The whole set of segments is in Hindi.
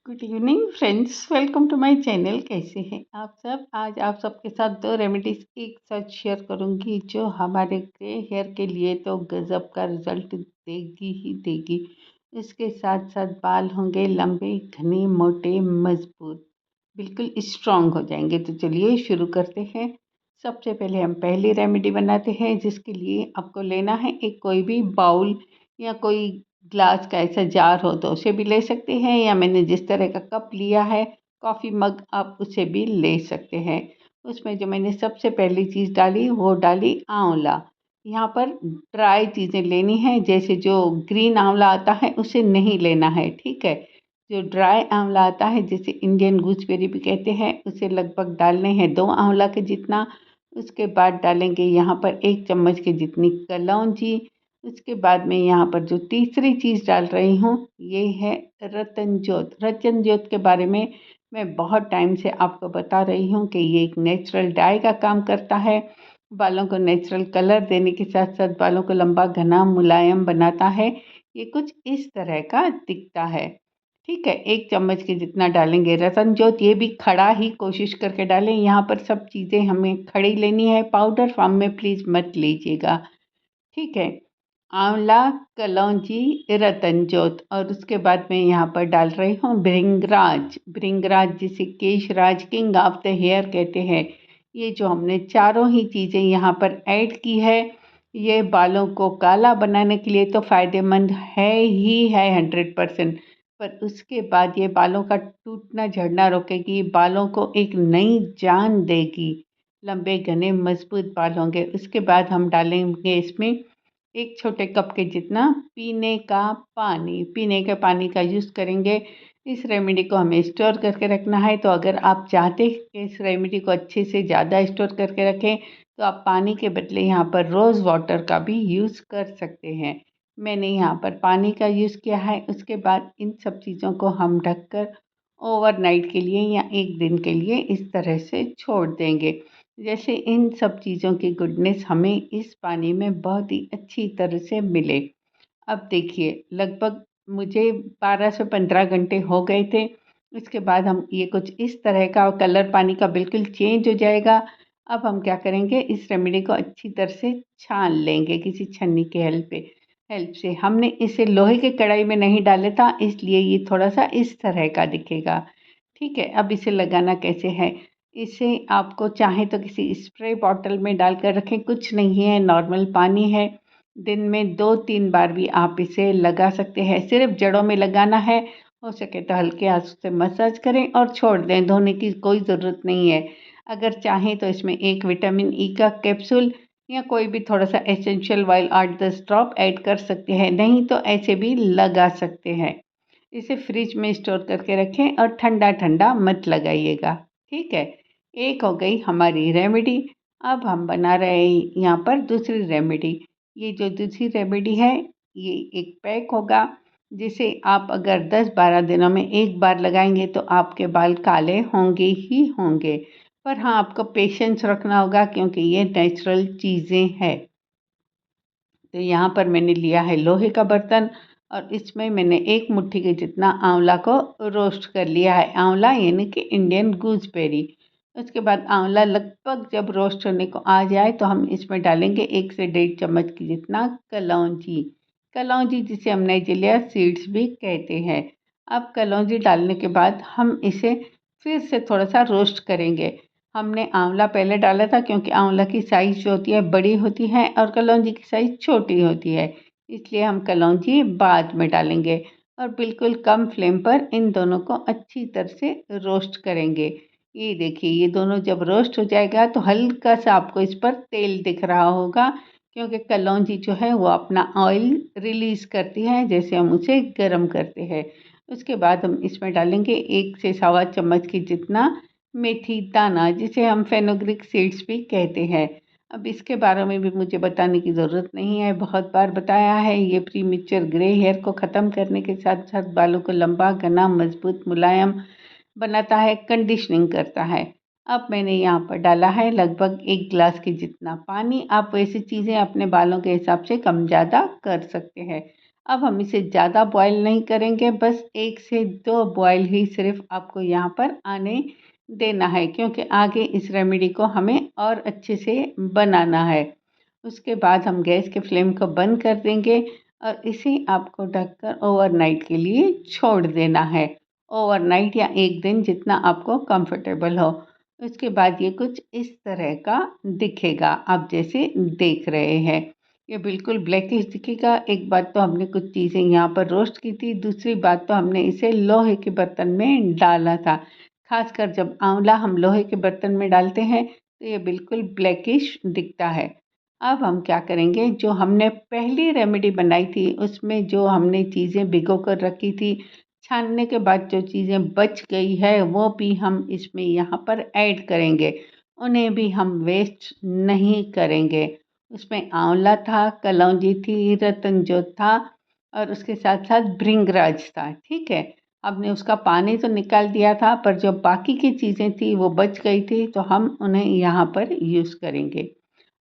Good evening friends, welcome to my channel. कैसे हैं आप सब? आज आप सबके साथ दो रेमेडीज एक साथ शेयर करूंगी जो हमारे ग्रे हेयर के लिए तो गजब का रिजल्ट देगी ही देगी। इसके साथ साथ बाल होंगे लंबे, घने, मोटे, मजबूत, बिल्कुल स्ट्रांग हो जाएंगे। तो चलिए शुरू करते हैं। सबसे पहले हम पहली रेमेडी बनाते हैं, जिसके लिए आपको लेना है एक कोई भी बाउल या कोई ग्लास का ऐसा जार हो तो उसे भी ले सकते हैं, या मैंने जिस तरह का कप लिया है कॉफ़ी मग, आप उसे भी ले सकते हैं। उसमें जो मैंने सबसे पहली चीज़ डाली वो डाली आंवला। यहाँ पर ड्राई चीज़ें लेनी है, जैसे जो ग्रीन आंवला आता है उसे नहीं लेना है, ठीक है। जो ड्राई आंवला आता है, जिसे इंडियन गूसबेरी भी कहते हैं, उसे लगभग डालने हैं 2 आंवला के जितना। उसके बाद डालेंगे यहाँ पर 1 चम्मच के जितनी कलौंजी। उसके बाद में यहाँ पर जो तीसरी चीज़ डाल रही हूँ ये है रतन ज्योत। रतन ज्योत के बारे में मैं बहुत टाइम से आपको बता रही हूँ कि ये एक नेचुरल डाई का काम करता है। बालों को नेचुरल कलर देने के साथ साथ बालों को लंबा, घना, मुलायम बनाता है। ये कुछ इस तरह का दिखता है, ठीक है। 1 चम्मच के जितना डालेंगे रतन ज्योत, ये भी खड़ा ही कोशिश करके डालें। यहाँ पर सब चीज़ें हमें खड़ी लेनी है, पाउडर फॉर्म में प्लीज़ मत लीजिएगा, ठीक है। आंवला, कलौंजी, रतन ज्योत, और उसके बाद मैं यहाँ पर डाल रही हूँ भृंगराज। भृंगराज जिसे keshraj, king of the hair कहते हैं। ये जो हमने चारों ही चीज़ें यहाँ पर ऐड की है, ये बालों को काला बनाने के लिए तो फ़ायदेमंद है ही है 100%। पर उसके बाद ये बालों का टूटना झड़ना रोकेगी, बालों को एक नई जान देगी, लंबे, घने, मजबूत बाल होंगे। उसके बाद हम डालेंगे इसमें 1 छोटे कप के जितना पीने का पानी। पीने के पानी का यूज़ करेंगे। इस रेमेडी को हमें स्टोर करके रखना है, तो अगर आप चाहते हैं कि इस रेमेडी को अच्छे से ज़्यादा स्टोर करके रखें, तो आप पानी के बदले यहाँ पर रोज़ वाटर का भी यूज़ कर सकते हैं। मैंने यहाँ पर पानी का यूज़ किया है। उसके बाद इन सब चीज़ों को हम ढककर ओवरनाइट के लिए या 1 दिन के लिए इस तरह से छोड़ देंगे। जैसे इन सब चीज़ों की गुडनेस हमें इस पानी में बहुत ही अच्छी तरह से मिले। अब देखिए, लगभग मुझे 12 से 15 घंटे हो गए थे। इसके बाद हम ये कुछ इस तरह का कलर पानी का बिल्कुल चेंज हो जाएगा। अब हम क्या करेंगे, इस रेमेडी को अच्छी तरह से छान लेंगे किसी छन्नी के हेल्प से। हमने इसे लोहे के कढ़ाई में नहीं डाला था, इसलिए ये थोड़ा सा इस तरह का दिखेगा, ठीक है। अब इसे लगाना कैसे है, इसे आपको चाहे तो किसी स्प्रे बॉटल में डालकर रखें, कुछ नहीं है, नॉर्मल पानी है। दिन में 2-3 बार भी आप इसे लगा सकते हैं। सिर्फ जड़ों में लगाना है। हो सके तो हल्के हाथों से मसाज करें और छोड़ दें, धोने की कोई ज़रूरत नहीं है। अगर चाहें तो इसमें एक विटामिन ई का कैप्सूल या कोई भी थोड़ा सा एसेंशियल ऑयल 8-10 ड्रॉप ऐड कर सकते हैं, नहीं तो ऐसे भी लगा सकते हैं। इसे फ्रिज में स्टोर करके रखें और ठंडा ठंडा मत लगाइएगा, ठीक है। एक हो गई हमारी रेमेडी। अब हम बना रहे हैं यहाँ पर दूसरी रेमेडी। ये जो दूसरी रेमेडी है, ये एक पैक होगा, जिसे आप अगर 10-12 दिनों में एक बार लगाएंगे तो आपके बाल काले होंगे ही होंगे। पर हाँ, आपको पेशेंस रखना होगा, क्योंकि ये नेचुरल चीज़ें हैं। तो यहाँ पर मैंने लिया है लोहे का बर्तन, और इसमें मैंने 1 मुट्ठी के जितना आंवला को रोस्ट कर लिया है। आंवला यानी कि इंडियन गूसबेरी। उसके बाद आंवला लगभग जब रोस्ट होने को आ जाए तो हम इसमें डालेंगे 1 से 1.5 चम्मच की जितना कलौंजी। कलौंजी जिसे हम नाइजीरिया सीड्स भी कहते हैं। अब कलौंजी डालने के बाद हम इसे फिर से थोड़ा सा रोस्ट करेंगे। हमने आंवला पहले डाला था, क्योंकि आंवला की साइज़ जो होती है बड़ी होती है और कलौंजी की साइज़ छोटी होती है, इसलिए हम कलौंजी बाद में डालेंगे। और बिल्कुल कम फ्लेम पर इन दोनों को अच्छी तरह से रोस्ट करेंगे। ये देखिए, ये दोनों जब रोस्ट हो जाएगा तो हल्का सा आपको इस पर तेल दिख रहा होगा, क्योंकि कलौंजी जो है वो अपना ऑयल रिलीज़ करती है जैसे हम उसे गर्म करते हैं। उसके बाद हम इसमें डालेंगे 1 से 1.25 चम्मच की जितना मेथी दाना, जिसे हम फेनुग्रीक सीड्स भी कहते हैं। अब इसके बारे में भी मुझे बताने की ज़रूरत नहीं है, बहुत बार बताया है। ये प्रीमेच्योर ग्रे हेयर को ख़त्म करने के साथ साथ बालों को लंबा, घना, मजबूत, मुलायम बनाता है, कंडीशनिंग करता है। अब मैंने यहाँ पर डाला है लगभग 1 गिलास के जितना पानी। आप वैसी चीज़ें अपने बालों के हिसाब से कम ज़्यादा कर सकते हैं। अब हम इसे ज़्यादा बॉयल नहीं करेंगे, बस 1 से 2 बॉयल ही सिर्फ आपको यहाँ पर आने देना है, क्योंकि आगे इस रेमेडी को हमें और अच्छे से बनाना है। उसके बाद हम गैस के फ्लेम को बंद कर देंगे और इसे आपको ढककर ओवरनाइट के लिए छोड़ देना है। ओवरनाइट या 1 दिन, जितना आपको कंफर्टेबल हो। उसके बाद ये कुछ इस तरह का दिखेगा, आप जैसे देख रहे हैं। ये बिल्कुल ब्लैकिश दिखेगा। एक बात तो हमने कुछ चीज़ें यहाँ पर रोस्ट की थी, दूसरी बात तो हमने इसे लोहे के बर्तन में डाला था। खासकर जब आंवला हम लोहे के बर्तन में डालते हैं तो ये बिल्कुल ब्लैकिश दिखता है। अब हम क्या करेंगे, जो हमने पहली रेमेडी बनाई थी उसमें जो हमने चीज़ें भिगो कर रखी थी, छानने के बाद जो चीज़ें बच गई है वो भी हम इसमें यहाँ पर ऐड करेंगे। उन्हें भी हम वेस्ट नहीं करेंगे। उसमें आंवला था, कलौंजी थी, रतनजो था और उसके साथ साथ भृंगराज था। ठीक है, हमने उसका पानी तो निकाल दिया था, पर जो बाकी की चीज़ें थी वो बच गई थी, तो हम उन्हें यहाँ पर यूज़ करेंगे।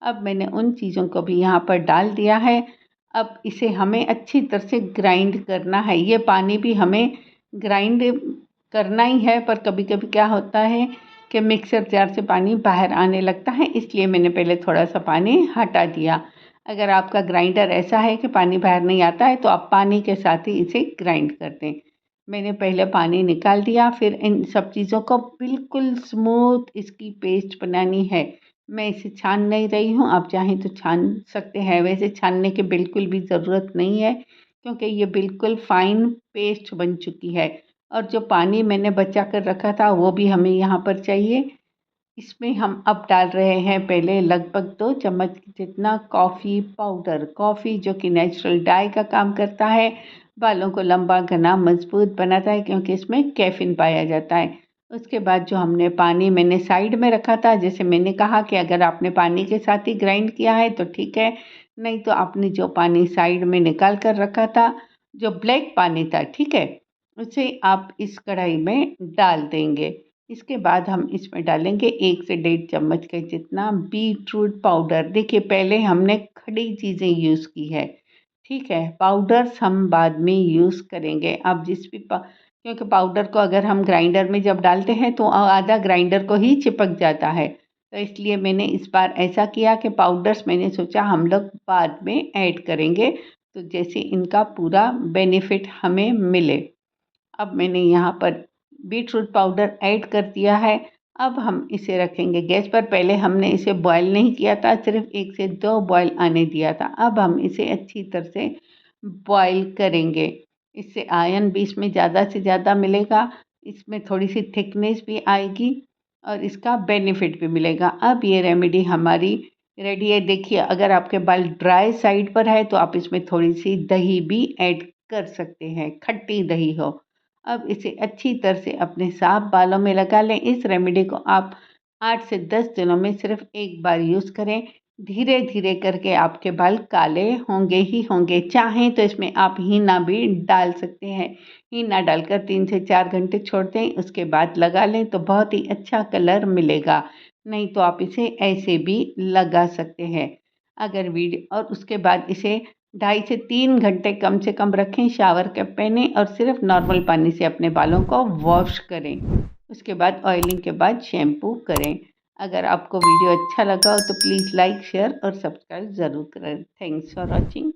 अब मैंने उन चीज़ों को भी यहाँ पर डाल दिया है। अब इसे हमें अच्छी तरह से ग्राइंड करना है। ये पानी भी हमें ग्राइंड करना ही है, पर कभी-कभी क्या होता है कि मिक्सर जार से पानी बाहर आने लगता है, इसलिए मैंने पहले थोड़ा-सा पानी हटा दिया। अगर आपका ग्राइंडर ऐसा है कि पानी बाहर नहीं आता है, तो आप पानी के साथ ही इसे ग्राइंड कर दें। मैंने पहले पानी निकाल दिया, फिर इन सब चीज़ों को बिल्कुल स्मूथ इसकी पेस्ट बनानी है। मैं इसे छान नहीं रही हूँ, आप चाहें तो छान सकते हैं। वैसे छानने की बिल्कुल भी ज़रूरत नहीं है, क्योंकि ये बिल्कुल फ़ाइन पेस्ट बन चुकी है। और जो पानी मैंने बचा कर रखा था वो भी हमें यहाँ पर चाहिए। इसमें हम अब डाल रहे हैं पहले लगभग 2 चम्मच जितना कॉफ़ी पाउडर। कॉफ़ी जो कि नेचुरल डाई का काम करता है, बालों को लंबा, घना, मज़बूत बनाता है, क्योंकि इसमें कैफ़ीन पाया जाता है। उसके बाद जो हमने पानी मैंने साइड में रखा था, जैसे मैंने कहा कि अगर आपने पानी के साथ ही ग्राइंड किया है तो ठीक है, नहीं तो आपने जो पानी साइड में निकाल कर रखा था, जो ब्लैक पानी था, ठीक है, उसे आप इस कढ़ाई में डाल देंगे। इसके बाद हम इसमें डालेंगे 1 से 1.5 चम्मच के जितना बीटरूट पाउडर। देखिए, पहले हमने खड़ी चीज़ें यूज़ की है, ठीक है, पाउडर्स हम बाद में यूज़ करेंगे। अब जिस भी क्योंकि पाउडर को अगर हम ग्राइंडर में जब डालते हैं तो आधा ग्राइंडर को ही चिपक जाता है, तो इसलिए मैंने इस बार ऐसा किया कि पाउडर्स मैंने सोचा हम लोग बाद में ऐड करेंगे, तो जैसे इनका पूरा बेनिफिट हमें मिले। अब मैंने यहाँ पर बीटरूट पाउडर ऐड कर दिया है। अब हम इसे रखेंगे गैस पर। पहले हमने इसे बॉयल नहीं किया था, सिर्फ 1 से 2 बॉयल आने दिया था। अब हम इसे अच्छी तरह से बॉयल करेंगे। इससे आयरन भी इसमें ज़्यादा से ज़्यादा मिलेगा, इसमें थोड़ी-सी थिकनेस भी आएगी और इसका बेनिफिट भी मिलेगा। अब ये रेमेडी हमारी रेडी है। देखिए, अगर आपके बाल ड्राई साइड पर है तो आप इसमें थोड़ी-सी दही भी ऐड कर सकते हैं, खट्टी दही हो। अब इसे अच्छी तरह से अपने साफ बालों में लगा लें। इस रेमेडी को आप 8 से 10 दिनों में सिर्फ एक बार यूज़ करें। धीरे धीरे करके आपके बाल काले होंगे ही होंगे। चाहें तो इसमें आप हीना भी डाल सकते हैं। हीना डालकर 3 से 4 घंटे छोड़ दें, उसके बाद लगा लें तो बहुत ही अच्छा कलर मिलेगा। नहीं तो आप इसे ऐसे भी लगा सकते हैं। अगर वीडियो और उसके बाद इसे 2.5 से 3 घंटे कम से कम रखें, शावर कैप पहनें और सिर्फ नॉर्मल पानी से अपने बालों को वॉश करें। उसके बाद ऑयलिंग के बाद शैम्पू करें। अगर आपको वीडियो अच्छा लगा हो तो प्लीज़ लाइक, शेयर और सब्सक्राइब ज़रूर करें। Thanks for watching.